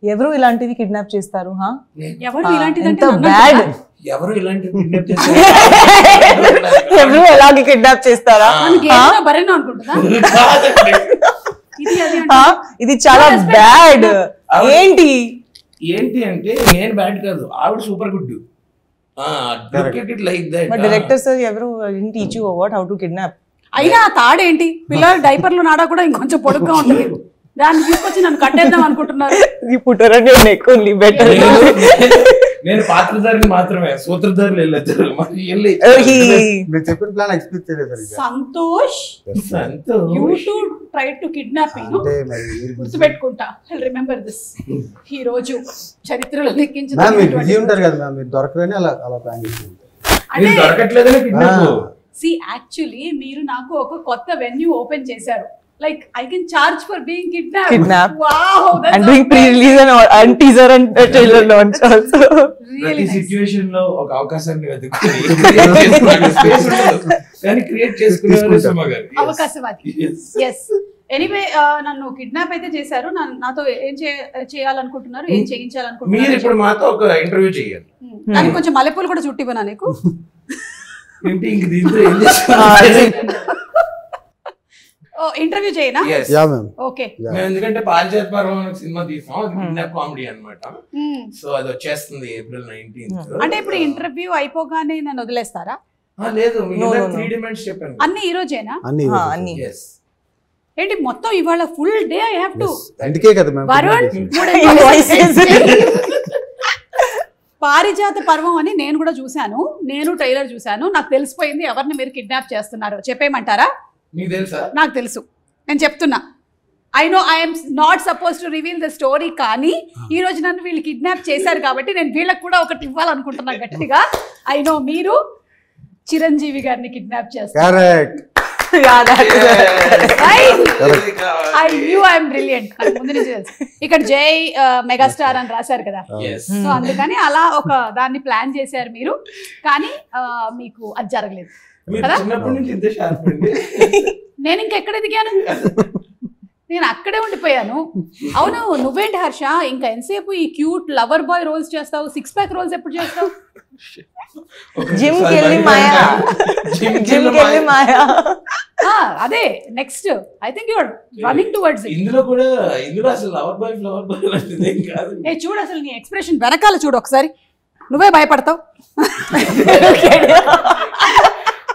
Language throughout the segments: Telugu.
ఎవరు ఇలాంటివి కిడ్నాప్ చేస్తారు? ఎవరు ఇలాంటిది ఎంత బ్యాడ్? ఎవరు ఇలాంటివి కిడ్నాప్ చేస్తారు? ఎవరు ఎలాగే కిడ్నాప్ చేస్తారా? బరేనో అనుకుంటుందా? ఇది చాలా బ్యాడ్. ఏంటి ఏంటి అంటే నేను బ్యాడ్ కాదు, ఆవిడ సూపర్ గుడ్. డైరెక్టర్ సార్ ఎవరు teach you what how to kidnap? అయినా తాడేంటి, పిల్లల డైపర్లు నాడా కూడా ఇంకొంచెం పొడుగ్గా ఉంటుంది, దాన్ని తీసుకొచ్చి నన్ను కట్టేద్దాం అనుకుంటున్నారు. నేను పాత్రధారిని మాత్రమే, సూత్రధారులు వెళ్ళొచ్చారు. చెప్పిన ప్లాన్ ఎక్స్పెక్ట్ చేయలేదు. Santosh you to try to kidnap me. గుర్తుపెట్టుకుంటా, ఐ రిమెంబర్ దిస్. ఈ రోజు చరిత్రలో లెక్కించిన బిజీ ఉంటారు కదా మ్యామ్, మీరు దొరకరని అలా ప్లాన్ చేసి అంటే దొరకట్లేదని కిడ్నాప్. సి యాక్చువల్లీ మీరు నాకు ఒక కొత్త వెన్యూ ఓపెన్ చేశారు. Like I can charge for being kidnapped. Wow, that's and doing pre-release and teaser and trailer launch also. Really situation lo oka avakasanni vedukundi కానీ క్రియేట్ చేసుకున్నారు సుమగారు. అవకాశవాది. yes ఎనీవే నన్ను కిడ్నాప్ అయితే చేశారు. నాతో ఏం చేయాలనుకుంటున్నారు, ఏం చేయించాలనుకుంటున్నారు? మీరు ఇప్పుడు మాతో ఒక ఇంటర్వ్యూ చేయాలి. దానికి కొంచెం మల్లెపూలు కూడా చుట్టివనా నీకు? ఏంటి ఇంక దీంట్లో ఏం చేస్తున్నారు? ఇంటర్వ్యూ చేయనా? ఓకే. ఎందుకంటే పారిజాత పర్వం సినిమా తీసాం, అది కిడ్నాప్ కామెడీ అన్నమాట. సో అది వచ్చేస్తుంది April 19th. అంటే ఇప్పుడు ఇంటర్వ్యూ అయిపోగానే నన్ను వదిలేస్తారా? లేదు, 3 డిమాండ్స్ చెప్పాను. అన్ని ఈ రోజేనా? అన్ని. ఏంటి మొత్తం ఇవాళ full day I have to. అందుకే కదా మ్యామ్ వరుణ్ పారిజాత పర్వం అని నేను కూడా చూశాను, నేను ట్రైలర్ చూశాను. నాకు తెలిసిపోయింది ఎవరిని మీరు కిడ్నాప్ చేస్తున్నారు. చెప్పేయమంటారా? నీకు తెలుసా? నాకు తెలుసు, నేను చెప్తున్నా. I know I'm not suppose to reveal the story, కానీ ఈ రోజు నన్ను వీళ్ళు కిడ్నాప్ చేశారు కాబట్టి నేను వీళ్ళకి కూడా ఒకటి ఇవ్వాలనుకుంటున్నా గట్టిగా. ఐ నో మీరు చిరంజీవి గారిని కిడ్నాప్ చేస్తారు. ఇక్కడ జై మెగాస్టార్ అని రాశారు కదా, సో అందుకని అలా ఒక దాన్ని ప్లాన్ చేశారు మీరు, కానీ మీకు అది జరగలేదు. నేను ఇంకెక్కడ ఎదిగాను? నేను అక్కడే ఉండిపోయాను. అవును, నువ్వేంటి హర్ష ఇంకా ఎంతసేపు ఈ క్యూట్ లవర్ బాయ్ రోల్స్ చేస్తావు? 6 ప్యాక్ రోల్స్ ఎప్పుడు చేస్తావు? అదే next I think your running towards it. ఇందులో అసలు లవర్ బాయ్ కాదు. చూడు అసలు నీ ఎక్స్ప్రెషన్ వెనకాల చూడు ఒకసారి, నువ్వే భయపడతావు.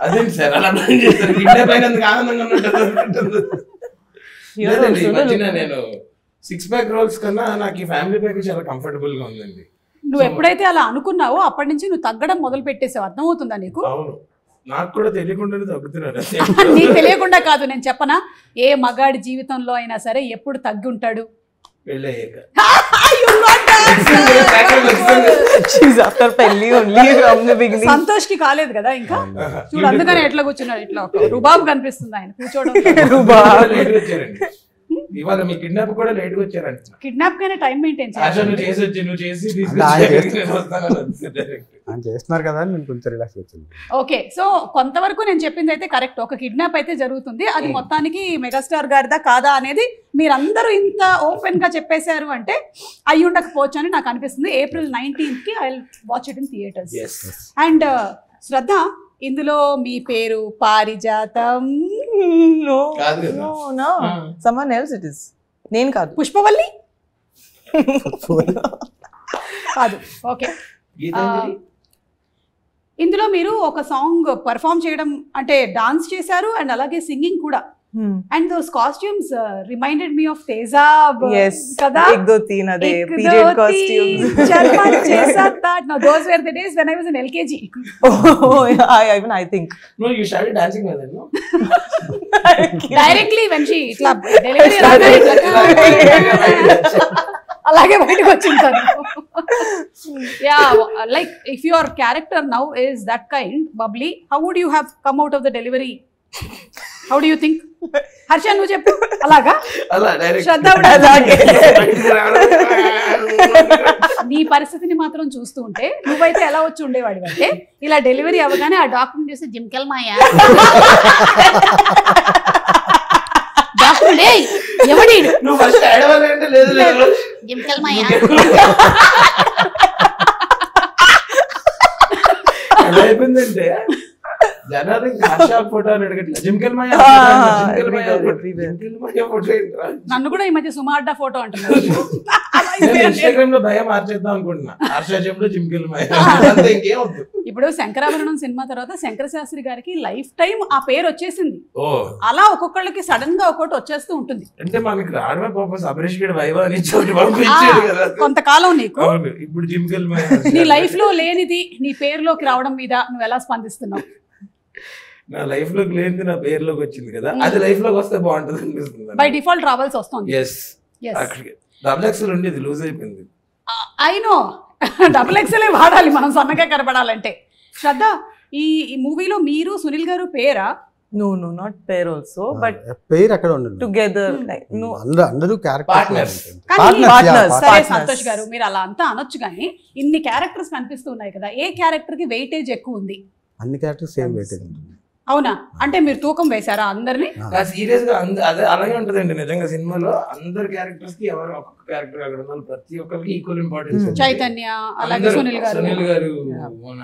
అదేంటి సార్ అలా చేస్తారు? కిడ్నాప్ అయినందుకు ఆనందంగా ఉంటుంది. నేను 6 ప్యాక్ రోల్స్ కన్నా నాకు ఈ ఫ్యామిలీ ప్యాక్ చాలా కంఫర్టబుల్ గా ఉందండి. నువ్వు ఎప్పుడైతే అలా అనుకున్నావో అప్పటి నుంచి నువ్వు తగ్గడం మొదలు పెట్టేసావు. అర్థమవుతుందా నీకు? అవును, నాకు కూడా తెలియకుండానే తగ్గుతున్నాను. నీకు తెలియకుండా కాదు, నేను చెప్పనా? ఏ మగాడి జీవితంలో అయినా సరే ఎప్పుడు తగ్గి ఉంటాడు? సంతోష్ కి కాలేదు కదా ఇంకా. చూడు అందుకని ఎట్లా కూర్చున్నాడు, ఇట్లా రుబాబు కనిపిస్తుంది ఆయన కూర్చోవడం. ఇవాళ మీ కిడ్నాప్ కూడా లేట్ గా వచ్చారంట. కిడ్నాప్ కైనా టైం మెయింటైన్ చేస్తున్నారు కదా, నేను కొంచెం రిలాక్స్ వచ్చింది. ఓకే, సో కొంతవరకు నేను చెప్పింది అయితే కరెక్ట్. ఒక కిడ్నాప్ అయితే జరుగుతుంది, అది మొత్తానికి మెగాస్టార్ గారిదా కాదా అనేది మీరందరూ ఇంత ఓపెన్ గా చెప్పేశారు అంటే అయ్యి ఉండకపోవచ్చు అని నాకు అనిపిస్తుంది. April 19th కి I will watch it in theatres. And Shraddha, ఇందులో మీ పేరు పారిజాతం? someone else it is. నేను కాదు. పుష్పవల్లి కాదు. ఓకే, ఇందులో మీరు ఒక సాంగ్ పర్ఫామ్ చేయడం అంటే డాన్స్ చేశారు అండ్ అలాగే సింగింగ్ కూడా. And those costumes reminded me of Tezab. Yes, kada ek do teen ade period costumes. Charma chesa that. No, those were the days when I was in LKG. Oh yeah, even I think. No, you started dancing with her, no? Directly when she itla delivery alage baitu vachintaru. Yeah, like if your character now is that kind bubbly, how would you have come out of the delivery? How do you think? Harsha నువ్వు చెప్పు. అలాగా శ్రద్ధ నీ పరిస్థితిని మాత్రం చూస్తూ ఉంటే నువ్వైతే ఎలా వచ్చి ఉండేవాడి అంటే ఇలా డెలివరీ అవ్వగానే ఆ డాక్టర్ని చూసి జిమ్కెల్ మాయా డాక్టర్ ఎవడి జిమ్కల్ మాయ ఎలా అయిపోయిందంటే జనాలు ఇంకా హర్ష ఫోటో అని అడగట్లేదు జిమ్కల్ మాయ ఫోటో ఏంట్రా? నన్ను కూడా ఈ మధ్య సుమార్డా ఫోటో అంటున్నారు. నేను ఇన్స్టాగ్రామ్ లో భయం మార్చేద్దాం అనుకుంటున్నా. హర్ష చెప్పుడు జిమ్కల్ మాయ అంతే, ఇంకేం వద్దు. ఇప్పుడు శంకరాభరణం సినిమా తర్వాత శంకర శాస్త్రి గారికి లైఫ్ టైం ఆ పేరు వచ్చేసింది. ఓ అలా ఒక్కొక్కళ్ళకి సడన్ గా ఒక్కొక్కటి వచ్చేస్తూ ఉంటుంది. అంటే మనకి రావడమే పాపం అభిరేష్ గడ్ వైవా అని చోటు పంపించాడు కదా. కొంతకాలం నీకు అవును, ఇప్పుడు జిమ్కల్ మాయ నీ లైఫ్ లో లేనిది నీ పేరులోకి రావడం మీద నువ్వు ఎలా స్పందిస్తున్నావు? నా లైఫ్ లోకి లేనిది నా పేరులోకి వచ్చింది కదా, అది లైఫ్ లోకి వస్తే బాగుంటది అనిపిస్తుంది. బై డిఫాల్ట్ రావాల్సి వస్తుంది. ఎస్, డబుల్ ఎక్స్ఎల్ ఉండేది లూజ్ అయిపోయింది. అయినో డబుల్ ఎక్స్ఎల్ వాడాలి మనం సన్నగా కనబడాలంటే. శ్రద్ధ, ఈ మూవీలో మీరు సునీల్ గారు పేరా? No, not pair also, but పేరు అక్కడ ఉండదు. together, like, no. అందరూ Partners. Partners. సరే సంతోష్ గారు, మీరు అలా అంతా అనొచ్చు కానీ ఇన్ని క్యారెక్టర్స్ కనిపిస్తూ ఉన్నాయి కదా, ఏ క్యారెక్టర్ కి వెయిటేజ్ ఎక్కువ ఉంది? అన్ని క్యారెక్టర్స్ సేమ్ వెయిటేజ్ ఉంటుంది. అవునా? అంటే మీరు తూకం వేశారా అందరినీ? సీరియస్ గా అదే అలాగే ఉంటదండి నిజంగా. సినిమాలో అందరు క్యారెక్టర్స్ కి ఎవరు ఒక్కొక్క క్యారెక్టర్ అక్కడ ఉన్నారు, ప్రతి ఒక్కరికి ఈక్వల్ ఇంపార్టెన్స్. చైతన్య, అలాగే సునీల్ గారు, మన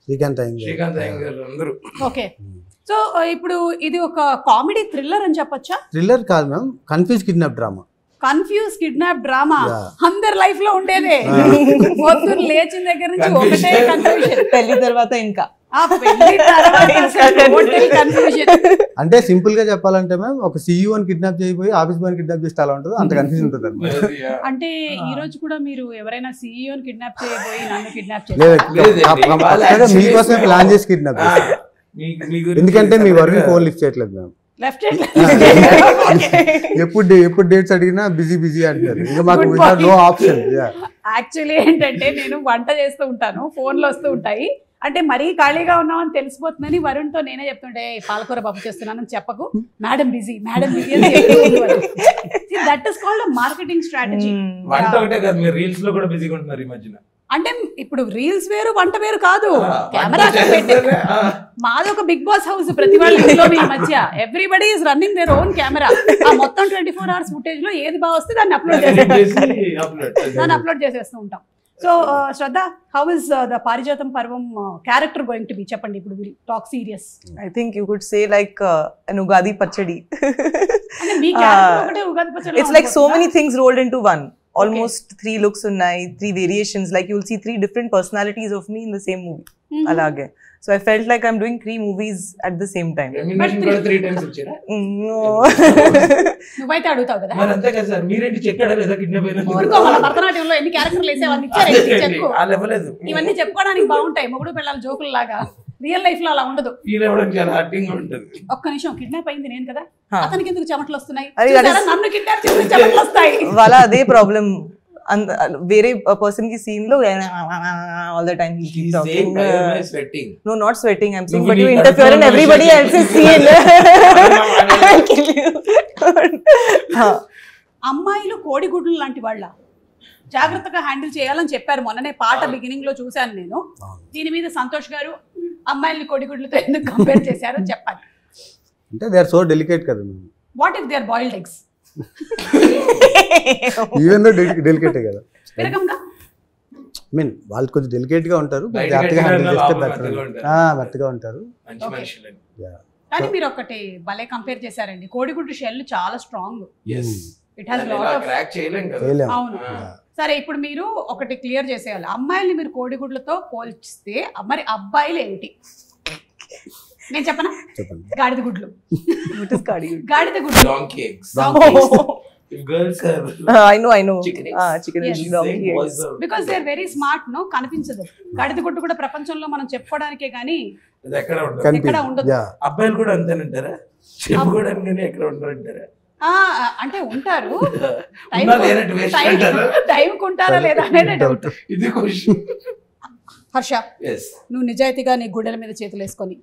శ్రీకాంత్ అయ్యంగార్ అందరూ. ఓకే, సో ఇప్పుడు ఇది ఒక కామెడీ థ్రిల్లర్ అని చెప్పొచ్చా? థ్రిల్లర్ కాదు ma'am, confuse kidnap drama. Confuse kidnap drama అందరి లైఫ్ లో ఉండేదే. పొద్దున్న లేచిన దగ్గర నుంచి ఒకటే కన్ఫ్యూజన్. పెళ్లి తర్వాత ఇంకా అంటే సింపుల్ గా చెప్పాలంటే మ్యామ్, ఒక CEO అని కిడ్నాప్ చేయబోయి ఆఫీస్ బాయ్ కిడ్నాప్ చేస్తే అలా ఉంటుంది, అంత కన్ఫ్యూజన్ ఉంటుంది అనమాట. అంటే ఈ రోజు కూడా మీరు ఎవరైనా CEO ని కిడ్నాప్ చేయబోయి నన్ను కిడ్నాప్ లేదు, మీకోసమే ప్లాన్ చేసి కిడ్నాప్ చేస్తారు. ఎందుకంటే మీ వర్క్ ఫోన్ లిఫ్ట్ చేయట్లేదు మ్యామ్. ఎప్పుడు డేట్స్ అడిగినా బిజీ అంటారు. ఇంకా మాకు నో ఆప్షన్. యాక్చువల్లీ ఏంటంటే నేను వంట చేస్తూ ఉంటాను, ఫోన్లు వస్తూ ఉంటాయి. అంటే మరీ ఖాళీగా ఉన్నామని తెలిసిపోతుందని వరుణ్తో నేనే చెప్తుంటే పాలకూర పప్పు చేస్తున్నానని చెప్పకు, మేడం బిజీ అని that is called marketing strategy. వంట ఒకటే కాదు, మీరు రీల్స్ లో కూడా బిజీగా ఉంటున్నారు ఈ మధ్యన. అంటే ఇప్పుడు రీల్స్ వేరు వంట వేరు కాదు, కెమెరా మాది ఒక బిగ్ బాస్ హౌస్. ప్రతి వాళ్ళ ఇంట్లో ఈ మధ్య everybody is running their own camera. ఆ మొత్తం 24 hours ఫుటేజ్ లో ఏది బాగా వస్తే దాన్ని అప్లోడ్ చేసేస్తూ ఉంటాం. So Shraddha, how is the పారిజాతం పర్వం క్యారెక్టర్ గోయింగ్ టు బి? చెప్పండి, ఇప్పుడు will talk serious. I think you could say like an Ugadi Pachadi. అంటే మీ క్యారెక్టర్ ఒకటే ఉగాది పచ్చడి. It's like so many things rolled into one. Almost 3 looks unnai, 3 variations. Like you'll see 3 different personalities of me in the same movie. Alage. So I felt like I'm doing 3 movies at the same time. Remuneration కూడా 3 times వచ్చారా? No. నువ్వైతే అడుగుతావు కదా. మరి అంతే కదా సార్, మీరేంటి చెక్కాడా లేదా కిడ్నాప్ అయినా? మన భరతనాట్యంలో ఎన్ని క్యారెక్టర్లు వేసేవాళ్ళు ఇచ్చారు చెప్పు. ఆ లెవలేదు. ఇవన్నీ చెప్పుకోవడానికి బాగుంటాయి, మొగుడు పిల్లల జోకులు లాగా. రియల్ లైఫ్ లో అలా ఉండదు. ఫీల్ అవ్వడానికి చాలా హార్టింగ్ ఉంటుంది. ఒక్క నిమిషం, కిడ్నాప్ అయింది నేను కదా, అతనికి ఎందుకు చెమటలు వస్తున్నాయి? నన్ను కిడ్నాప్ చేస్తే చెమటలు వస్తాయి. వాళ్ళ అదే ప్రాబ్లం. వేరే పర్సన్ కి సీన్ లో all the time he keeps talking. Sweating. No, not sweating, I'm saying, but you interfere in everybody else's scene. I'll kill you. అమ్మాయిలు కోడిగుడ్లు లాంటి వాళ్ళ, జాగ్రత్తగా హ్యాండిల్ చేయాలని చెప్పారు మొన్ననే పాట బిగినింగ్ లో చూశాను నేను. దీని మీద సంతోష్ గారు అమ్మాయిల్ని కోడిగుడ్లతో ఎందుకు కంపేర్ చేశారో చెప్పాలి. అంటే దే ఆర్ సో డెలికేట్ కదా ma'am. What if they are boiled eggs? Even though డెలికేటే కదా. విరగంగా ఐ మీన్ వాళ్ళు కొంచెం డెలికేట్ గా ఉంటారు, జాగ్రత్తగా హ్యాండిల్ చేస్తే బెటర్. మెత్తగా ఉంటారు. కానీ మీరు ఒకటి భలే కంపేర్ చేశారండి, కోడిగుడ్డు షెల్ చాలా strong. It has lot of crack చేయలేం కదా. అవును. సరే, ఇప్పుడు మీరు ఒకటి క్లియర్ చేసేయాలి, అమ్మాయిల్ని మీరు కోడిగుడ్లతో పోల్చిస్తే మరి అబ్బాయిలు ఏంటి? నేను చెప్పనా? గాడిద గుడ్లు. గాడిద గుడ్లు. Donkey eggs. If girls are I know chicken yes. and donkey eggs. Because they are very smart, no? కనిపించదు. గాడిద గుడ్డు కూడా ప్రపంచంలో మనం చెప్పుకోవడానికే గానీ ఎక్కడ ఉండదు. అబ్బాయిలు కూడా అంతేనంటారా? చెప్పుకోవడానికి ఎక్కడ ఉంటారంటారా? అంటే ఉంటారు, టైంకి ఉంటారా లేదా అనేది డౌట్. ఇది క్వశ్చన్. హర్ష, నువ్వు నిజాయితీగా నీ గుడ్డల మీద చేతులు వేసుకొని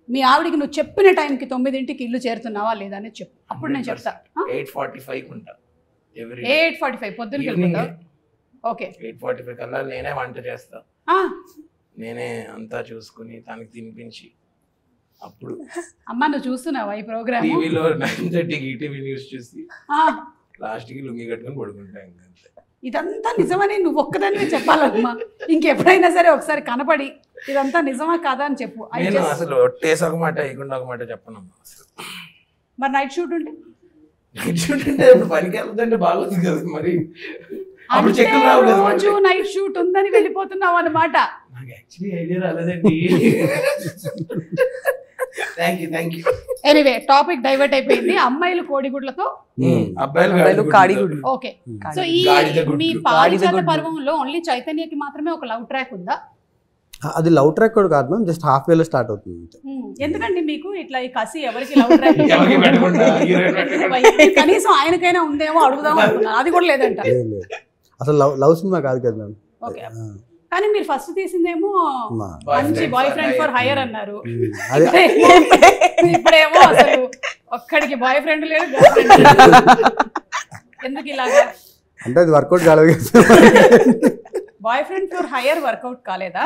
మీ ఆవిడికి నువ్వు చెప్పిన టైంకి 9ంటికి ఇల్లు చేరుతున్నావా లేదా అనేది చెప్పు, అప్పుడు నేను చెప్తా. 8:45 పొద్దున్నకి వెళ్ళిపోతావు. ఓకే, 8:45 కల్లా నేనే వంట చేస్తా, నేనే అంతా చూసుకుని తనకి తినిపించి. అప్పుడు అమ్మ నువ్వు చూస్తున్నావా ఈ ప్రోగ్రామ్? టీవీలో 9:30కి ఈటీవీ న్యూస్ చూసి లాస్ట్ కి లుంగి కట్టుకొని పడుకుంటా ఇంకా. ఇదంతా నిజమని నువ్వు ఒక్కదాన్ని చెప్పాలమ్మా. ఇంకెప్పుడైనా సరే ఒకసారి కనపడి ఇదంతా నిజమా కాదా అని చెప్పు. నేను అసలు ఒట్టేసి ఒక మాట ఇకుండా ఒక మాట చెప్పనమ్మా అసలు. మరి నైట్ షూట్ ఉంటే నైట్ షూట్ అంటే ఇప్పుడు పనికి వెళ్తుంటే బాగుంది కదా మరి. అప్పుడు చెక్కులు రావు కదా. రోజు నైట్ షూట్ ఉందని వెళ్ళిపోతున్నావు అన్నమాట. నాకు యాక్చువల్లీ ఐడియా రాలేదండి. Thank you. Anyway topic divert అయిపోయింది. అమ్మాయిలు కోడిగుడ్లతో, అబ్బాయిలు కాడిగుడ్లు. ఓకే. సో ఈ మీ పారిజాత పర్వంలో ఓన్లీ చైతన్యకి మాత్రమే ఒక లవ్ ట్రాక్ ఉందా? అది లవ్ ట్రాక్ కూడా కాదు మ్యామ్, జస్ట్ హాఫ్ వేలో స్టార్ట్ అవుతుంది. ఎందుకండి మీకు ఇట్లా ఈ కసి ఎవరికి లవ్ ట్రాక్ కనీసం ఆయనకైనా ఉందేమో అడుగుదాం అనుకున్నాను. అది కూడా లేదంట. అసలు లవ్ సినిమా కాదు కదా మ్యామ్. ఓకే. కానీ మీరు ఫస్ట్ తీసిందేమో మంచి బాయ్ ఫ్రెండ్ ఫర్ హైయర్ అన్నారు. ఇప్పుడేమో అసలు ఒక్కడికి బాయ్ ఫ్రెండ్ లేడు, గర్ల్ ఫ్రెండ్ లేదు. ఎందుకు ఇలాగా? అంటే అది వర్కౌట్ కాలేదు. Boy friend for hire work out కాలేదా?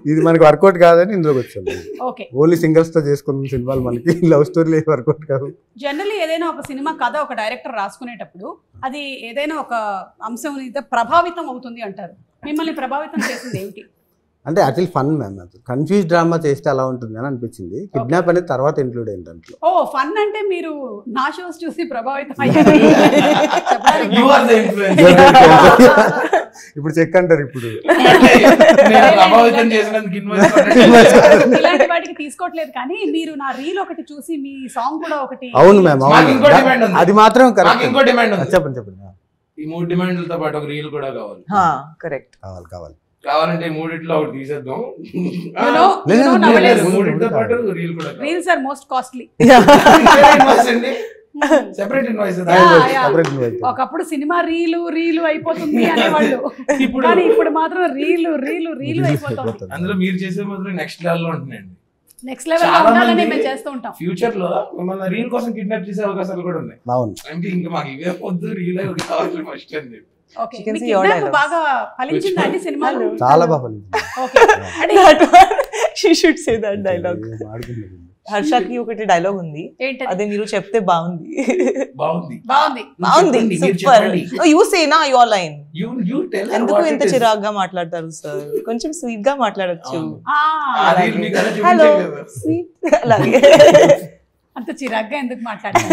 ఇది మనకి వర్కౌట్ కాదని ఇందులోకి వచ్చాము. ఓకే. ఓన్లీ సింగిల్స్ తో చేసుకున్న సినిమాలు మనకి లవ్ స్టోరీ వర్కౌట్ కాదు. జనరల్లీ ఏదైనా ఒక సినిమా కథ ఒక డైరెక్టర్ రాసుకునేటప్పుడు అది ఏదైనా ఒక అంశం ప్రభావితం అవుతుంది అంటారు. మిమ్మల్ని ప్రభావితం చేసింది ఏమిటి? అంటే యాక్చువల్లీ ఫన్ మ్యామ్. అది కన్ఫ్యూజ్ డ్రామా చేస్తే అలా ఉంటుంది అని అనిపించింది. కిడ్నాప్ అనేది తర్వాత ఇంక్లూడ్ అయింది దాంట్లో. ఓ ఫన్ అంటే మీరు నా షోస్ చూసి ప్రభావితం అయ్యారు. ఇప్పుడు చెక్ అంటారు. ఇప్పుడు ఇలాంటి వాటికి తీసుకోవట్లేదు కానీ మీరు నా రీల్ ఒకటి చూసి మీ సాంగ్ కూడా ఒకటి. అవును మ్యామ్, అవును. అది మాత్రం కరెక్ట్. చెప్పండి. ఈ 3 డిమాండ్లతో పాటు ఒక రీల్ కూడా కావాలి. కరెక్ట్. కావాలంటే 3 ఒకటి తీసేద్దాం. మూడిట్లో పాటు రీల్ కూడా. Reels are most costly. Separate invoice. ఒకప్పుడు సినిమా రీలు అయిపోతుంది అనేవాళ్ళు, కానీ ఇప్పుడు మాత్రం రీలు అయిపోతుంది. అందులో మీరు చేసే మాత్రం నెక్స్ట్ లెవెల్ లో ఉంటున్నాయండి. నెక్స్ట్ లెవెల్ లో ఉండాలని మేము చేస్తూ ఉంటాం. ఫ్యూచర్ లో మిమ్మల్ని రీల్ కోసం కిడ్నాప్ చేసే అవకాశాలు కూడా ఉన్నాయి. అంటే ఇంకా మాకు ఇవే పొద్దు రీల్ కావాలి ఫస్ట్ అని చెప్పి. బాగా ఫలించిందా అండి సినిమాలు? చాలా బాగా ఫలించింది. హర్షకి ఒకటి డైలాగ్ ఉంది, అదే మీరు చెప్తే బాగుంది. యూ సే నా యువర్ లైన్. ఎందుకు ఇంత చిరాగ్గా మాట్లాడతారు సార్? కొంచెం స్వీట్ గా మాట్లాడచ్చు. హలో స్వీట్ అలాగే. అంత చిరాగ్గా ఎందుకు మాట్లాడారు?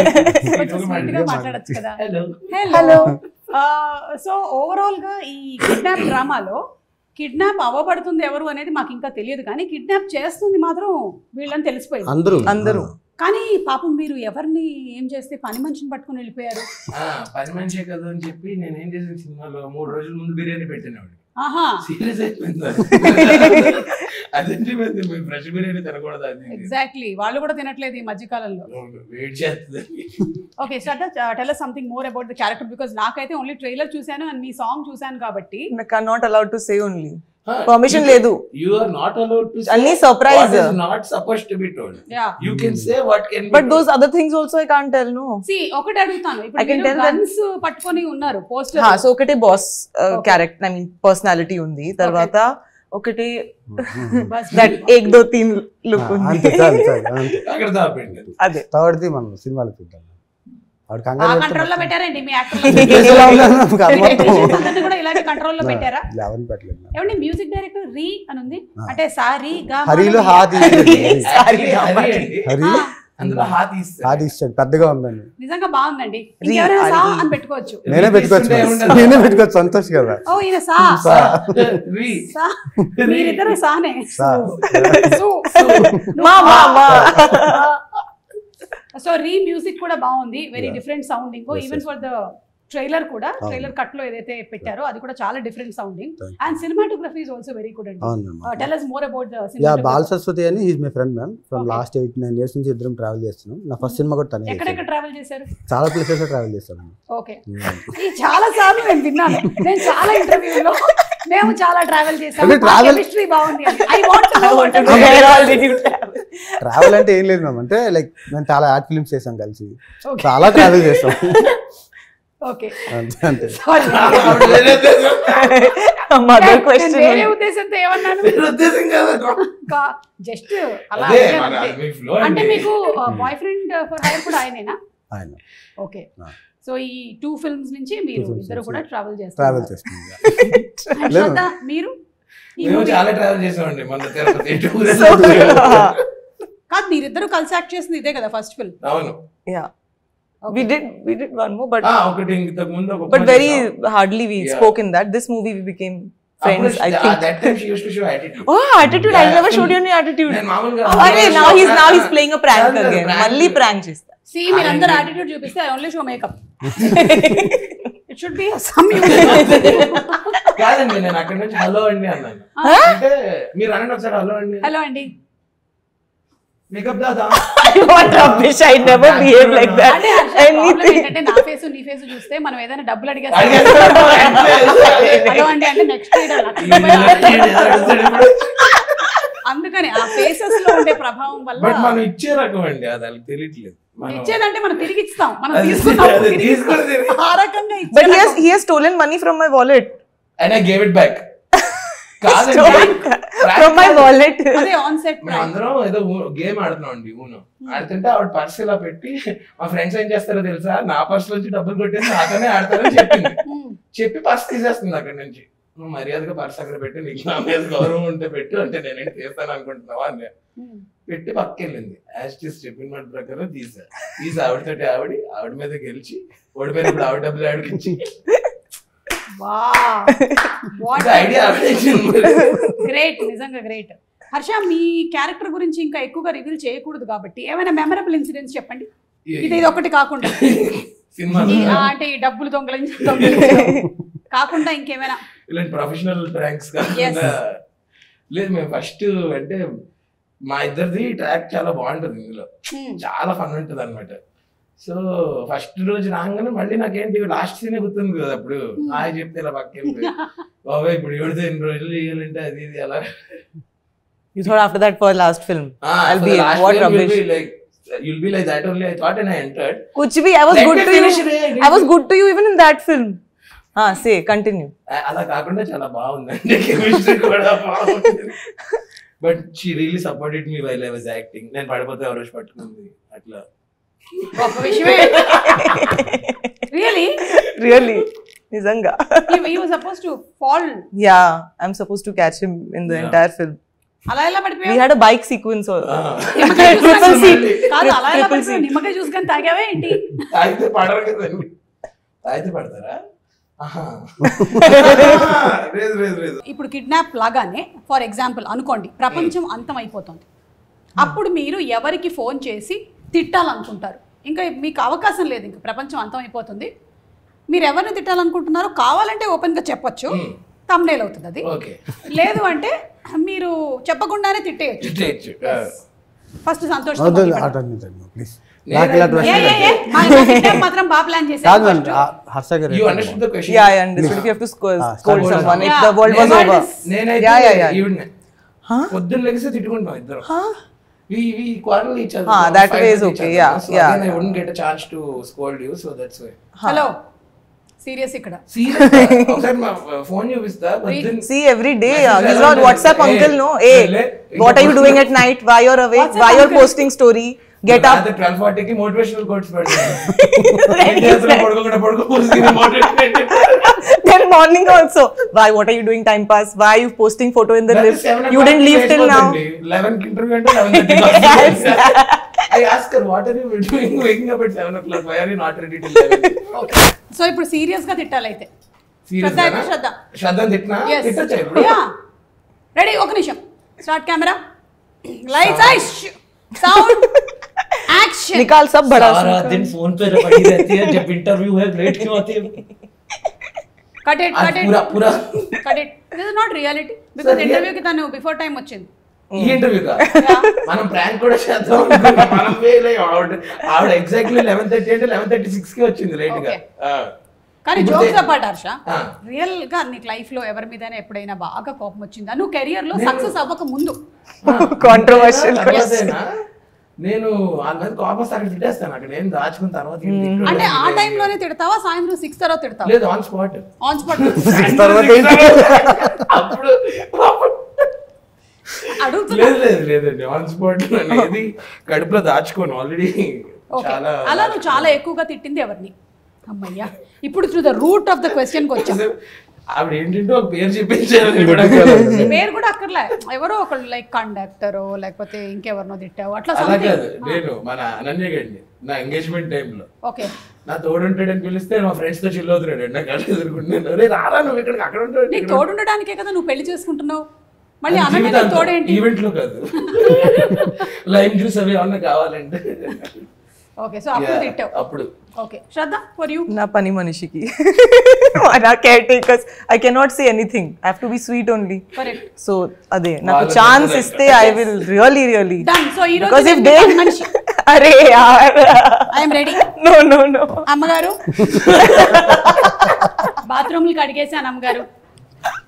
కొంచెం స్వీట్ గా మాట్లాడచ్చు కదా. హలో. సో ఓవరాల్ గా ఈ కిడ్నాప్ డ్రామాలో కిడ్నాప్ అవ్వబడుతుంది ఎవరు అనేది మాకు ఇంకా తెలియదు, కానీ కిడ్నాప్ చేస్తుంది మాత్రం వీళ్ళని తెలిసిపోయింది అందరూ. కానీ పాపం మీరు ఎవరిని ఏం చేస్తే పని మనిషిని పట్టుకుని వెళ్ళిపోయారు. పని మనిషే కదా అని చెప్పి నేను ఏం చేసిన సినిమాలో 3 రోజుల ముందు బిర్యానీ పెట్టినవాడు. సీరియస్ అయిపోయింది. అదేంటి ఫ్రెష్ బిర్యానీ తినకూడదు. ఎగ్జాక్ట్లీ, వాళ్ళు కూడా తినట్లేదు ఈ మధ్య కాలంలో. వెయిట్ చేస్తుంది. Okay Shraddha, tell us something more about the character, because నాకైతే ఓన్లీ ట్రైలర్ చూసాను అండ్ మీ సాంగ్ చూసాను కాబట్టి. I'm not allowed to say only. Permission లేదు. You are not allowed to say only surprise. What is not supposed to be told. Yeah. You can say what can be but told. those other things also I can't tell. No. See, ఒకటి అడుగుతాను. ఇప్పుడు మీరు గన్స్ పట్టుకొని ఉన్నారు పోస్టర్. సో ఒకటి boss character, I mean personality ఉంది. తర్వాత ఒకటి దట్ 1 2 3 లుక్ ఉంది. అక్కడ దాపండి. అదే థర్డ్ ది మనం సినిమాలో చూద్దాం. కంట్రోల్లో పెట్టారండి మీ యాక్టర్లు కూడా ఇలాగే కంట్రోల్లో పెట్టారా? ఏమండి మ్యూజిక్ డైరెక్టర్ రీ అని ఉంది అంటే సారీ గా హరిలో హాది పెద్దగా ఉందండి. నిజంగా బాగుందండి. ఇంకెవరైనా సా అని పెట్టుకోవచ్చు. నేనే పెట్టుకోవచ్చు. సంతోష్ కదా. ఓ ఈయన సా. మీరిద్దరు సానే. సో రీ మ్యూజిక్ కూడా బాగుంది, very different sounding. Even for the trailer కూడా, ట్రైలర్ కట్ లో ఏదైతే పెట్టారో అది కూడా చాలా different sounding. And cinematography is also very good అండి. Tell us more about the cinematography. Bal Saraswati అని he is my friend ma'am. From last 8-9 years నుంచి ఇద్దరం ట్రావెల్ చేస్తున్నాం. నా ఫస్ట్ సినిమా కూడా తనే. ఎక్కడెక్కడ ట్రావెల్ చేశారు? చాలా ప్లేసెస్ లో ట్రావెల్ చేశాను. ఓకే. ఈ చాలా సార్లు నేను విన్నాను, నేను చాలా ఇంటర్వ్యూలో మేము చాలా ట్రావెల్ చేసాము. కెమిస్ట్రీ బాగుంది. I want to know what travel అంటే ఏం లేదు మ్యామ్. అంటే లైక్ మేము చాలా యాడ్ ఫిల్మ్స్ చేసాం కలిసి, చాలా ట్రావెల్ చేసాం. ఓకే అంతే. వేరే ఉద్దేశంతో ఏమన్నాను? జస్ట్ అలా. అంటే మీకు బాయ్ ఫ్రెండ్ ఫర్ హైర్ కూడా ఆయనేనా? ఆయన ఓకే Ah. సో ఈ 2 ఫిల్మ్స్ నుంచి మీరు films ఇద్దరు కూడా నుంచి ట్రావెల్ ట్రావెల్ చేస్తారు చేస్తుంది లేదు. శ్రద్ధ, మీరు ఈ మేము movie- చాలా ట్రావెల్ చేసామండి మన తిరుపతి కాదు మీరిద్దరు కలిసి యాక్ట్ చేసింది ఇదే కదా ఫస్ట్ ఫిల్మ్ అవును Yeah. We did one more, but ఒకటి ఇంతకు ముందు ఒక but very hardly we Yeah. spoke in that. This movie we became friends. I think. that time she used to show attitude. Oh, attitude! I never showed you any attitude. నేను మామూలుగా Okay, now he's playing a prank again. Malli prank chesta. See మీరందరూ యాటిట్యూడ్ చూపిస్తే I only show makeup it should be some కాదండి నేను అక్కడ నుంచి హలో అండి అన్నాను అంటే మీరు అనండి ఒకసారి హలో అండి హలో అండి makeup Dada What rubbish! I never behave like that. అంటే ప్రాబ్లం Anything. ఏంటంటే నా ఫేస్ నీ ఫేస్ చూస్తే మనం ఏదైనా డబ్బులు అడిగేస్తాం అడిగేస్తాను. హలో అండి అంటే నెక్స్ట్ అందుకని ఆ ఫేసెస్ లో ఉండే ప్రభావం బట్ వల్ల మనం ఇచ్చే రకం అండి అది వాళ్ళకి తెలియట్లేదు మనం- ఇచ్చేదంటే మనం తిరిగి ఇస్తాం మనం అది తీసుకున్నాం అది తిరిగి తీసుకొని ఇస్తాం. తిరిగి- ఆ రకంగా ఇచ్చే But రకం. he has stolen money from my wallet. and I gave it back. కాదండి Stolen from my wallet. అదే ఆన్ సెట్ మేము అందరం ఏదో గేమ్ ఆడుతున్నాం అండి ఊను ఆడుతుంటే ఆవిడ పర్స్ ఇలా పెట్టి మా ఫ్రెండ్స్ ఏం చేస్తారో తెలుసా నా పర్స్ నుంచి డబ్బులు కొట్టేసి నాతోనే ఆడతారని చెప్పింది చెప్పి పర్స్ తీసేస్తుంది అక్కడ నుంచి నువ్వు మర్యాదగా పర్స్ అక్కడ పెట్టి నీకు నా మీద గౌరవం ఉంటే పెట్టు అంటే నేనేంటి తీస్తాను అనుకుంటున్నావా అని పెట్టి పక్కెళ్ళింది యాజ్ చెప్పిన మాట ప్రకారం తీసి ఆవిడతోటి ఆవిడ మీద గెలిచి ఓడిపోయినప్పుడు ఆవిడ డబ్బులు ఆవిడకి ఇచ్చి ఐడియా గ్రేట్ నిజంగా గ్రేట్ హర్ష మీ క్యారెక్టర్ గురించి ఇంకా ఎక్కువగా రివీల్ చేయకూడదు కాబట్టి ఏమైనా మెమరబుల్ ఇన్సిడెంట్స్ చెప్పండి ఇది ఒకటి కాకుండా సినిమా అంటే ఈ డబ్బులు దొంగలించడం కాకుండా ఇంకేమైనా ఇలాంటి ప్రొఫెషనల్ ప్రాంక్స్ కాకుండా లేదు మేము ఫస్ట్ అంటే మా ఇద్దరిది ట్రాక్ చాలా బాగుంటుంది ఇందులో చాలా ఫన్ ఉంటుంది అనమాట సో ఫస్ట్ రోజు రాగానే మళ్ళీ నాకేంటి లాస్ట్ సీన్ గుర్తుంది కదా అప్పుడు హాయ్ చెప్తే ఇలా పక్కెళ్ళి బాబాయ్ ఇప్పుడు ఎవరితో ఎన్ని రోజులు చేయాలంటే అది ఇది అలా You thought after that for last film. I'll be what rubbish. You'll be like that only. I thought and I entered. Kuch bhi, I was Let good me to finish you. it. I was good to you even in that film. Say, continue. అలా కాకుండా చాలా బాగుందండి కెమిస్ట్రీ కూడా బాగుంది but she really supported me while I was acting నేను పడిపోతే ఎవరో పట్టుకుంది అట్లా గొప్ప విషయమే really Really? Nizanga. you were supposed to fall Yeah, I'm supposed to catch him in the entire film. అలా ఎలా We పడిపోయావు had a bike sequence also. నిమ్మకాయ Triple చూసుకొని- C. కాదు అలా ఎలా Triple C. పడిపోయావు నిమ్మకాయ చూసుకొని తాగావే ఏంటి తాగితే పడరు కదండి తాగితే పడతారా లేదు ఇప్పుడు కిడ్నాప్ లాగానే ఫర్ ఎగ్జాంపుల్ అనుకోండి ప్రపంచం అంతం అయిపోతుంది అప్పుడు మీరు ఎవరికి ఫోన్ చేసి తిట్టాలనుకుంటారు ఇంకా మీకు అవకాశం లేదు ఇంకా ప్రపంచం అంతం అయిపోతుంది మీరు ఎవరిని తిట్టాలనుకుంటున్నారో కావాలంటే ఓపెన్గా చెప్పొచ్చు తమ్నేల్ అవుతుంది అది ఓకే లేదు అంటే మీరు చెప్పకుండానే తిట్టేయచ్చు ఫస్ట్ సంతోష్ ప్లీజ్ మాత్రం బాగా ప్లాన్ కాదు చేశారు హర్ష గారు you understood the question Yeah, I understood. If you have to scold start someone, if Yeah. the world was over. నేనైతే Yeah. ఈవిడ్నే పొద్దున్న లెగిసి తిట్టుకుంటాం ఇద్దరు we quarrel each other. That fight way is with each okay. other. Yeah, So yeah. again, I wouldn't get a chance to scold you, so that's why. Hello serious ఇక్కడ Seriously, ఒకసారి మా ఫోన్ చూపిస్తా పొద్దున్న See, every day, Message he's around not WhatsApp hey, uncle, no. hey, Hey, what are you doing at night? Why you're awake? WhatsApp Why you're uncle? posting story? Get up. 12:40 కి మోటివేషనల్ కోట్స్ పెడతాను పడుకోకుండా motivate Then morning also. Why? What are you doing? Time pass. Why are you posting photo in the lift? You didn't leave till now. 11 కి ఇంటర్వ్యూ అంటే 11:30. I ask her, what are you doing waking up at 7 o'clock? Why are you not ready till 11? So ఇప్పుడు సీరియస్ గా తిట్టాలైతే Serious శ్రద్ధ అయితే గానా? శ్రద్ధ శ్రద్ధ తిట్టినా తిట్టొచ్చా ఇప్పుడు? రెడీ ఒక నిమిషం start camera lights I sound action निकाल सब बड़ा. सारा दिन फोन पे पड़ी रहती है जब इंटरव्यू है लेट क्यों आती है కట్ ఇట్ అది పూరా cut it this is not reality because interview కి తను బిఫోర్ టైం వచ్చింది ఈ ఇంటర్వ్యూ మనం ప్రాంక్ కూడా చేద్దాం అనుకున్నాం. మనం ఆవిడ ఎగ్జాక్ట్లీ 11:30 అంటే 11:36 కి వచ్చింది లేట్ గా. కానీ ఇప్పుడు జోక్స్ అపార్ట్ హర్ష ఆ. రియల్ గా నీకు లైఫ్ లో ఎవరి మీదైనా ఎప్పుడైనా బాగా కోపం వచ్చిందా నువ్వు కెరియర్ లో సక్సెస్ అవ్వక ముందు Controversial తర్వాతేనా నేను వాళ్ళ మీద కోపం అక్కడ తిట్టేస్తాను అక్కడ ఏం దాచుకున్న తర్వాత ఏం తిట్టను. అంటే ఆ టైం లోనే తిడతావా సాయంత్రం 6 తర్వాత తిడతావా లేదు ఆన్ స్పాట్ ఆన్ స్పాట్ అప్పుడు అడుగుతున్నా లేదండి ఆన్ స్పాట్ అనేది కడుపులో దాచుకోను ఆల్రెడీ చాలా అలా నువ్వు చాలా ఎక్కువగా తిట్టింది ఎవరిని? అమ్మయ్యా, ఇప్పుడు to the root of the question కి వచ్చాను. ఆవిడ ఏంటంటే ఒక పేరు చెప్పించారు. పేరు కూడా అక్కర్లే, ఎవరో ఒకళ్ళు లైక్ కండక్టరో లేకపోతే ఇంకెవరినో తిట్టావు అట్లా అలా కాదు, నేను మన అనన్య గండి నా ఎంగేజ్మెంట్ టైంలో ఓకే నా తోడుంటాడని పిలిస్తే మా ఫ్రెండ్స్ తో చిల్ అవుతున్నాడు. నా కళ్ళు ఎదుర్కొంటున్నాను, రే రారా నువ్వు ఇక్కడికి, అక్కడ ఉంటాడు. నీకు తోడుండడానికే కదా నువ్వు పెళ్లి చేసుకుంటున్నావు, మళ్ళీ అనన్య తోడేంటి? ఈవెంట్ లో కాదు, లైవ్ జ్యూస్ అవి ఏమన్నా కావాలంటే. ఓకే, సో అప్పుడు తిట్టావు. అప్పుడు ఓకే, శ్రద్ధ ఫర్ యూ. నా పని మనిషికి నా care takers I cannot say anything, I have to be sweet only. Correct. So అదే నాకు ఛాన్స్ ఇస్తే I will really done. So ఈ రోజు బికాజ్ ఇఫ్ దే అరే యార్ I am ready. No no no అమ్మగారు బాత్రూమ్లు కడిగేశాను అమ్మగారు.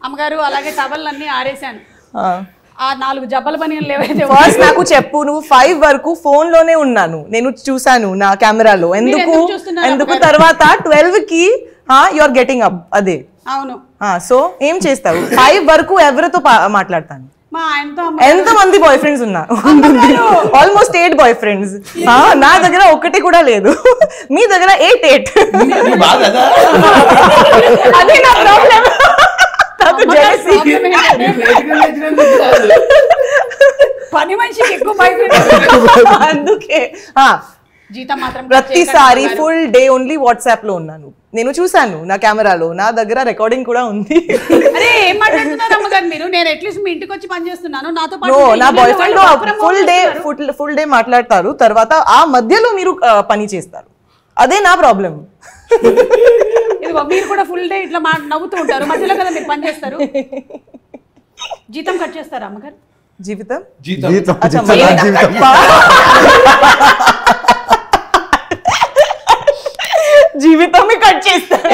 అమ్మగారు అలాగే టవల్లన్నీ ఆరేశాను. ఆ 4 జబ్బల పనిలు లేవైతే ఫస్ట్ నాకు చెప్పు, నువ్వు 5 వరకు ఫోన్ లోనే ఉన్నాను, నేను చూసాను నా కెమెరాలో. ఎందుకు తర్వాత 12 కి యు ఆర్ గెటింగ్ అప్? అదే అవును. సో ఏం చేస్తావు? 5 వరకు ఎవరితో మాట్లాడతాను? మా ఆయనతో. ఎంత మంది బాయ్ ఫ్రెండ్స్ ఉన్నారు? Almost 8 boy friends. నా దగ్గర ఒకటి కూడా లేదు, మీ దగ్గర 8. అదే నా ప్రాబ్లం. పని మనిషికి ఎక్కువ భయం, అందుకే జీతం మాత్రం ప్రతిసారి ఫుల్ డే ఓన్లీ వాట్సాప్ లో ఉన్నాను. నేను చూసాను నా కెమెరాలో, నా దగ్గర రికార్డింగ్ కూడా ఉంది. అరే ఏం మాట్లాడుతున్నారు అమ్మగారు మీరు? నేను అట్లీస్ట్ మీ ఇంటికి వచ్చి పని చేస్తున్నాను, నాతో పాటు నా బాయ్ ఫ్రెండ్ ఫుల్ డే మాట్లాడతారు, తర్వాత ఆ మధ్యలో మీరు పని చేస్తారు. అదే నా ప్రాబ్లం. ఇదిగో మీరు కూడా ఫుల్ డే ఇట్లా నవ్వుతూ ఉంటారు, మధ్యలో కదా మీరు పని చేస్తారు. జీతం కట్ చేస్తారా అమ్మగారు? జీవితం జీవితమే కట్ చేస్తారు.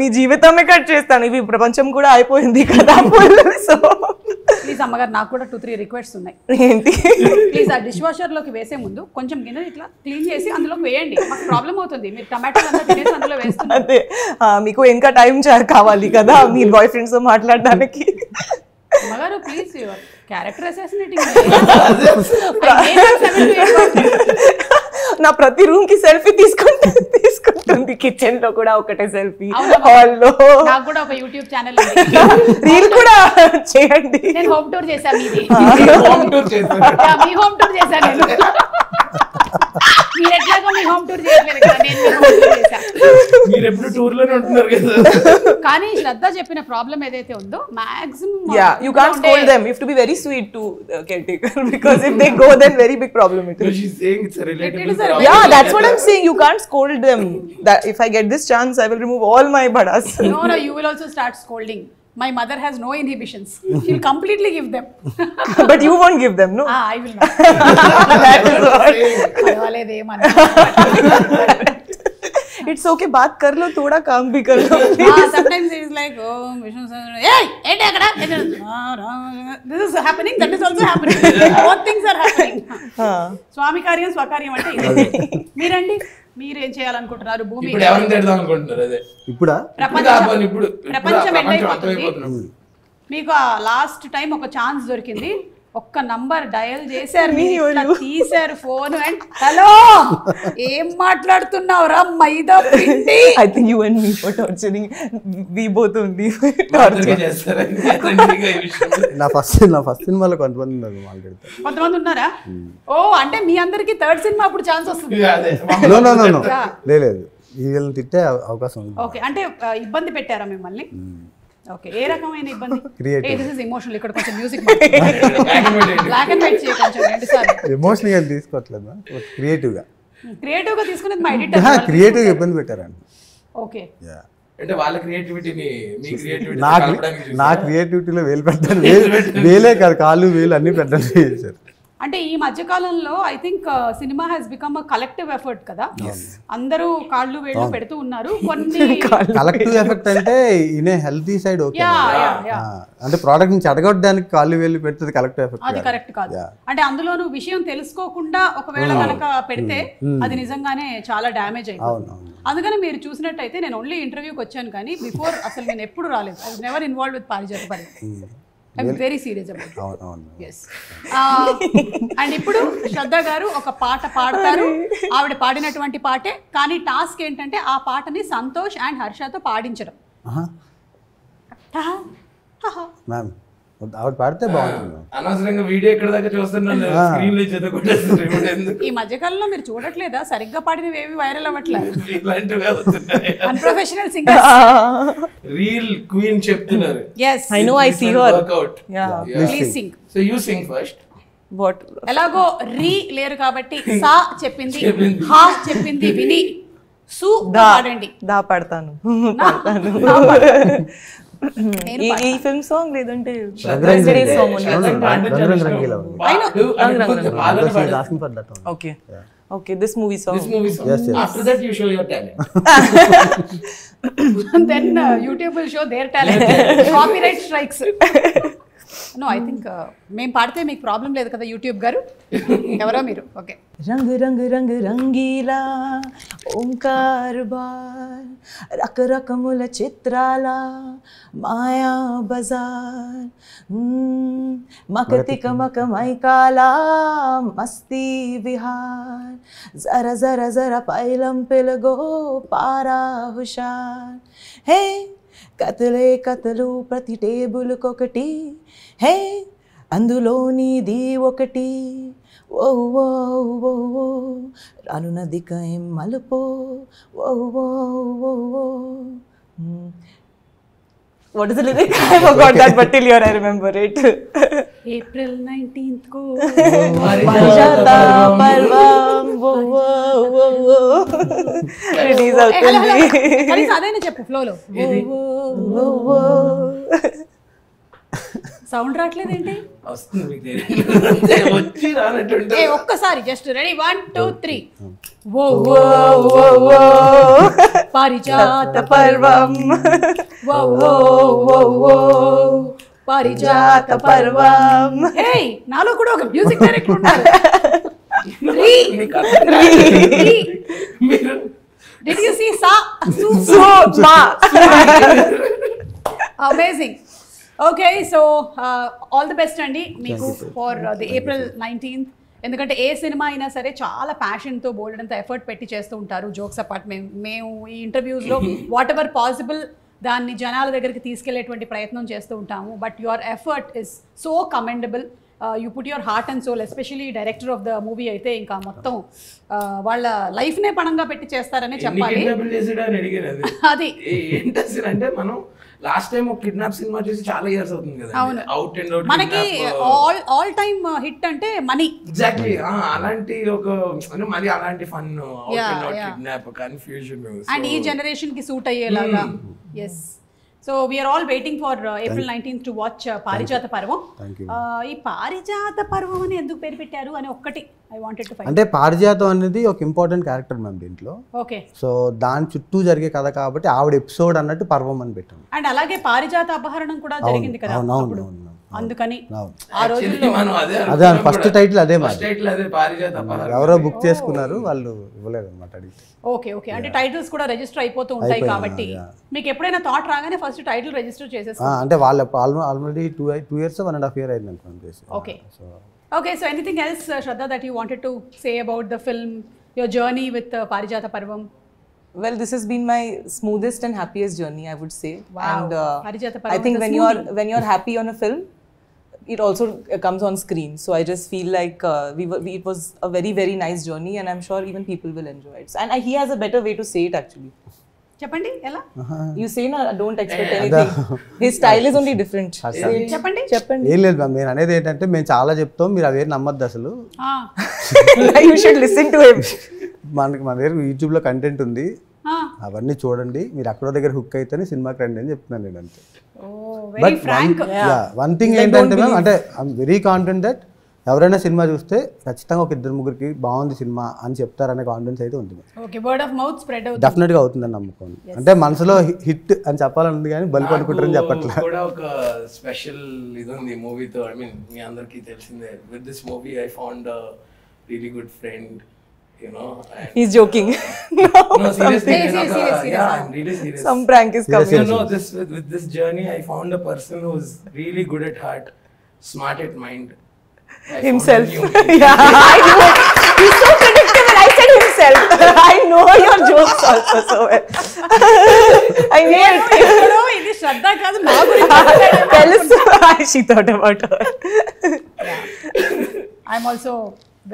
మీ జీవితమే కట్ చేస్తాను. ఇవి ప్రపంచం కూడా అయిపోయింది కదా. సో ప్లీజ్ అమ్మగారు, నాకు కూడా 2-3 రిక్వెస్ట్స్ ఉన్నాయి. ఏంటి? ప్లీజ్ ఆ డిష్ వాషర్ లోకి వేసే ముందు కొంచెం గిన్నె ఇట్లా క్లీన్ చేసి అందులోకి వేయండి. మాకు ప్రాబ్లం అవుతుంది, మీరు టమాటోలు అంతా తినేసి అందులో వేస్తున్నారు. అదే మీకు ఇంకా టైం కావాలి కదా మీ బాయ్ ఫ్రెండ్స్ తో మాట్లాడడానికి. అమ్మగారు ప్లీజ్, క్యారెక్టర్ అసాసినేటింగ్. నా ప్రతి రూమ్ కి సెల్ఫీ తీసుకుంటుంది, కిచెన్ లో కూడా ఒకటే సెల్ఫీ, హాల్ లో. నాకు కూడా ఒక యూట్యూబ్ ఛానల్ రీల్ కూడా చేయండి. నేను హోమ్ టూర్ చేశాను, మీ హోమ్ టూర్ చేశాను నేను. మీరు ఎట్లాగో మీ హోమ్ టూర్ చేయట్లేదు కదా, నేను మీ హోమ్ టూర్ చేశాను. మీరు ఎప్పుడు టూర్ లోనే ఉంటున్నారు కదా. కానీ శ్రద్ధ చెప్పిన ప్రాబ్లం ఏదైతే ఉందో maximum you can't scold them, you have to be very sweet to caretaker, because if they go then very big problem it is. She's saying it's a relatable problem. Yeah, that's what I'm saying, you can't scold them. That if I get this chance I will remove all my badas. No, you will also start scolding. My mother has no inhibitions, she'll completely give them. But you won't give them, no? I will not. That is what. పర్వాలేదేమన్నా. It's okay, baat kar lo, thoda kaam bhi kar lo. Sometimes it is like, oh Vishnu sir, hey ente akkada, this is happening, that is also happening. Both things are happening. స్వామి కార్యం స్వకార్యం అంటే ఇది. మీరండి, మీరేం చేయాలనుకుంటున్నారు? భూమి ఇప్పుడు ఎవరిని తిడదాం అనుకుంటున్నారు? అదే ఇప్పుడా ప్రపంచం ఎండ్ అయిపోతుంది. మీకు లాస్ట్ టైం ఒక ఛాన్స్ దొరికింది, ఒక్క నంబర్ డయల్ చేశారు, తీశారు ఫోన్ అండ్ హలో ఏం మాట్లాడుతున్నావురా మైదా పిండి. I think you and me for torturing, we both only నా ఫస్ట్ సినిమాలో కొంతమంది ఉన్నారు మాట్లాడతారు. కొంతమంది ఉన్నారా? ఓ అంటే మీ అందరికి థర్డ్ సినిమా అప్పుడు ఛాన్స్ వస్తుంది. లేదు, వీళ్ళని తిట్టే అవకాశం ఉంది. ఓకే, అంటే ఇబ్బంది పెట్టారా మిమ్మల్ని? ఓకే, ఏ రకమైన ఇబ్బంది? This is emotional. ఇక్కడ కొంచెం మ్యూజిక్ బ్లాక్ అండ్ వైట్ చేయ కొంచెం 2 సార్లు. ఎమోషనల్ గా తీసుకోవట్లేదు, క్రియేటివ్ గా తీసుకునేది మా ఎడిటర్. క్రియేటివ్ గా ఇబ్బంది పెట్టారండి. ఓకే, అంటే వాళ్ళ క్రియేటివిటీని మీ క్రియేటివిటీ నా క్రియేటివిటీలో వేలు పెట్టారు. వేలే కాదు, కాళ్ళు వేలు అన్ని పెట్టారు చేశారు. అంటే ఈ మధ్య కాలంలో I think cinema has become a collective effort కదా. అందరూ కాళ్ళు వేళ్ళు పెడుతూ ఉన్నారు. కొన్ని కలెక్టివ్ ఎఫెక్ట్ అంటే in a healthy side okay, అంటే ప్రోడక్ట్ నుంచి అడగొట్టడానికి కాళ్ళు వేళ్ళు పెడుతుంది కలెక్టివ్ ఎఫెక్ట్. అది కరెక్ట్ కాదు. అంటే అందులోనూ విషయం తెలుసుకోకుండా ఒకవేళ కనుక పెడితే అది నిజంగానే చాలా డ్యామేజ్ అయిపోతుంది. అందుకని మీరు చూసినట్టయితే నేను ఓన్లీ ఇంటర్వ్యూకి వచ్చాను కానీ బిఫోర్ అసలు నేను ఎప్పుడు రాలేదు. I was never involved with పారిజాత పరి. ఐఎమ్ వెరీ సీరియస్ అబౌట్ అవును ఎస్. అండ్ ఇప్పుడు శ్రద్ధ గారు ఒక పాట పాడతారు. ఆవిడ పాడినటువంటి పాటే, కానీ టాస్క్ ఏంటంటే ఆ పాటని సంతోష్ అండ్ హర్షతో పాడించడం. మ్యామ్ ఆవిడ పాడితే బాగుంటుంది. అనవసరంగా వీడియో ఎక్కడ దాకా చూస్తున్నాను, స్క్రీన్ లో చదువుకుంటే ఈ మధ్యకాలంలో మీరు చూడట్లేదా, సరిగ్గా పాడినవి ఏవి వైరల్ అవ్వట్లేదు, ఇలాంటివి అవుతున్నాయి. Unprofessional singers. రీల్ క్వీన్ చెప్తున్నారు. yes I know, I see her. Workout. Yeah. Please sing. So you sing first. What? ఎలాగో రీ లేరు కాబట్టి సా చెప్పింది, హా చెప్పింది విని సు పాడండి. దా పాడతాను. ఈ ఫిల్మ్ సాంగ్ లేదంటే song okay okay this movie song. After that you show your talent. Then YouTube will show their talent. Copyright strikes. No, I think మేము పాడితే మీకు ప్రాబ్లం లేదు కదా యూట్యూబ్ గారు, ఎవరో మీరు. ఓకే. रंग रंग रंग रंगीला ओंकार बार रक रकमुल चित्राला माया बजार मकतिक मकमैकाला मस्ती विहार जरा जरा जरा पैलम पिलगो पारा हुशार हे कतले कतलू प्रति टेबुल कोकटी हे అందులోనిది ఒకటి ఓ ఓ ఓ ఓ రాను నదిక ఏం మలుపో ఓ ఓ ఓ ఓ. What is the lyric? I forgot that, but till here I remember it. April 19th को Parijata parvam wo wo wo wo release అవుతుంది. కానీ అదేనా చెప్పు ఫ్లోలో. wo wo సౌండ్ రావట్లేదేంటి? వస్తుంది మీకు తెలియదు, వచ్చి రానట్టుంటే. ఒక్కసారి జస్ట్ రెడీ 1 2 3. ఓ wo wo wo పారిజాత పర్వం wo wo wo wo పారిజాత పర్వం. హే, నాలో కూడా ఒక మ్యూజిక్ డైరెక్టర్ ఉన్నారు. మీకు అర్థం మీరు Did you see sa so ma amazing. Okay, so all the best అండి మీకు ఫర్ ది ఏప్రిల్ 19th. ఎందుకంటే ఏ సినిమా అయినా సరే చాలా ప్యాషన్తో బోల్డ్ అంత ఎఫర్ట్ పెట్టి చేస్తూ ఉంటారు. జోక్స్ అపార్ట్ మేము ఈ ఇంటర్వ్యూస్లో వాట్ ఎవర్ పాసిబుల్ దాన్ని జనాల దగ్గరికి తీసుకెళ్లేటువంటి ప్రయత్నం చేస్తూ ఉంటాము. But your effort is so commendable. You put your heart and soul, especially director of the movie అయితే ఇంకా మొత్తం వాళ్ళ లైఫ్నే పణంగా పెట్టి చేస్తారనే చెప్పాలి. అది ఏంటంటే మనం లాస్ట్ టైం ఒక కిడ్నాప్ సినిమా చూసి చాలా ఇయర్స్ అవుతుంది కదా, అవుట్ అండ్ అవుట్ మనకి ఆల్ టైమ్ హిట్ అంటే మనీ. ఎగ్జాక్ట్లీ అలాంటి ఒక మరి అలాంటి fun out and out kidnap confusion and ఈ జనరేషన్ కి సూట్ అయ్యేలాగా. Yes. So we are all waiting for April 19th to watch Parijatha Parvam. ఈ పారిజాత పర్వం అని ఎందుకు పేరు పెట్టారు అని ఒక్కటి ఐ వాంటెడ్ టు ఫైండ్. అంటే పారిజాతం అనేది ఒక ఇంపార్టెంట్ క్యారెక్టర్ మ్యామ్ దీంట్లో. ఓకే. సో దాని చుట్టూ జరిగే కథ కాబట్టి ఆవిడ ఎపిసోడ్ అన్నట్టు పర్వం అని పెట్టాను. అండ్ అలాగే పారిజాత అపహరణం కూడా జరిగింది కదా అప్పుడు, అందుకని ఆ రోజుల్లో అదే ఫస్ట్ టైటిల్ అదే పారిజాత. ఎవరో బుక్ చేసుకున్నారు, వాళ్ళు ఇవ్వలేదు అనమాట అడిగితే. Okay okay. అంటే టైటిల్స్ కూడా రిజిస్టర్ అయిపోతూ ఉంటాయి కాబట్టి మీకు ఎప్పుడైనా థాట్ రాగానే ఫస్ట్ టైటిల్ రిజిస్టర్ చేసేస్తారు. అంటే వాళ్ళు ఆల్రెడీ 2 years 1.5 years అయింది అనుకోండి. Okay okay. So anything else Shraddha that you wanted to say about the film, your journey with Parijata Parvam? Well, this has been my smoothest and happiest journey, I would say. Wow. And Parijata Parvam, I think when you're happy on a film, it also comes on screen. So I just feel like it was a very very nice journey, and I'm sure even people will enjoy it. And he has a better way to say it actually. చెప్పండి ఎలా? You say na, don't expect anything. His style is only different. చెప్పండి. ఏం లేదు మ్యామ్, నేను అనేది ఏంటంటే మేము చాలా చెప్తాం, మీరు అవేం నమ్మద్దు అసలు. You should listen to him. మన దగ్గర యూట్యూబ్లో కంటెంట్ ఉంది, అవన్నీ చూడండి, మీరు అక్కడ దగ్గర హుక్ అయితేనే సినిమాకి రండి అని చెప్తున్నాను నేను అంతే. బట్ వన్ థింగ్ ఏంటంటే మ్యామ్, అంటే ఐఎమ్ వెరీ కాన్ఫిడెంట్ దట్ ఎవరైనా సినిమా చూస్తే ఖచ్చితంగా ఒక 2-3 బాగుంది సినిమా అని చెప్తారనే కాన్ఫిడెన్స్ అయితే ఉంటుంది. డెఫినెట్ గా అవుతుందని నమ్మకం. అంటే మనసులో హిట్ అని చెప్పాలని కానీ బల్బ్ అనుకుంటారని చెప్పట్లేదు. కూడా ఒక స్పెషల్ ఇది ఉంది మూవీతో. ఐ మీన్ మీ అందరికీ తెలిసిందే, with this movie I found a really good friend, you know. He's joking. No, seriously. Serious. Yeah, I'm really serious. Some prank is coming. You know, with this journey, I found a person who's really good at heart, smart at mind. I found Himself. a new me. Yeah, I knew it. He's so predictable. I said himself. I know your jokes also so well. I knew it. ఎక్కడో ఇది శ్రద్ధ కాదు నా గురించి Tells she thought about her. I'm also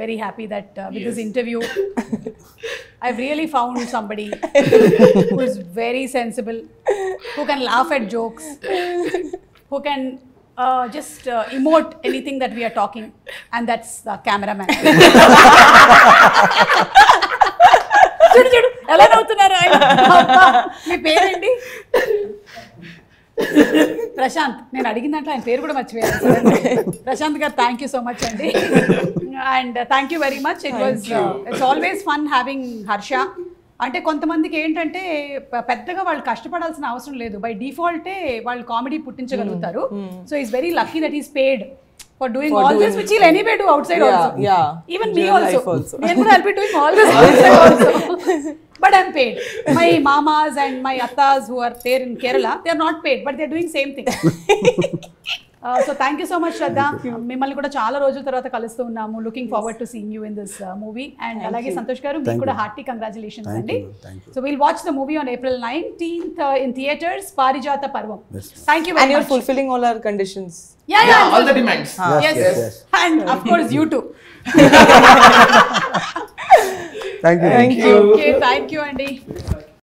very happy that with this interview, I've really found somebody who is very sensible, who can laugh at jokes, who can just emote anything that we are talking, and that's the cameraman. చూడు ఎలా నవ్వుతున్నారు ఆయన. అబ్బా, మీ పేరేంటి? ప్రశాంత్. నేను అడిగిన దాంట్లో ఆయన పేరు కూడా మర్చిపోయాను. ప్రశాంత్ గారు, థ్యాంక్ యూ సో మచ్ అండి. And thank you very much. It's always fun having Harsha. అంటే కొంతమందికి ఏంటంటే పెద్దగా వాళ్ళు కష్టపడాల్సిన అవసరం లేదు, బై డిఫాల్టే వాళ్ళు కామెడీ పుట్టించగలుగుతారు. So is very lucky that is paid for doing all this, which he'll anyway do outside also. Yeah. Even Real me also. life also. I'll be doing all this outside also. But I'm paid. My mamas and my attas who are there in Kerala, they are not paid, but they are doing same thing. So thank you so much, Shraddha. మిమ్మల్ని కూడా చాలా రోజుల తర్వాత కలుస్తూ ఉన్నాము. Looking forward to seeing you in this movie. And అలాగే సంతోష్ గారు, మీకు కూడా హార్టీ కంగ్రాచులేషన్స్ అండి. So will watch the movie on April 19th in theaters, పారిజాత పర్వం. Thank you very And you're much. fulfilling all our conditions. Yeah, All the demands. Yes. And of course you too. Thank you. Thank you. Okay, thank you, Andy.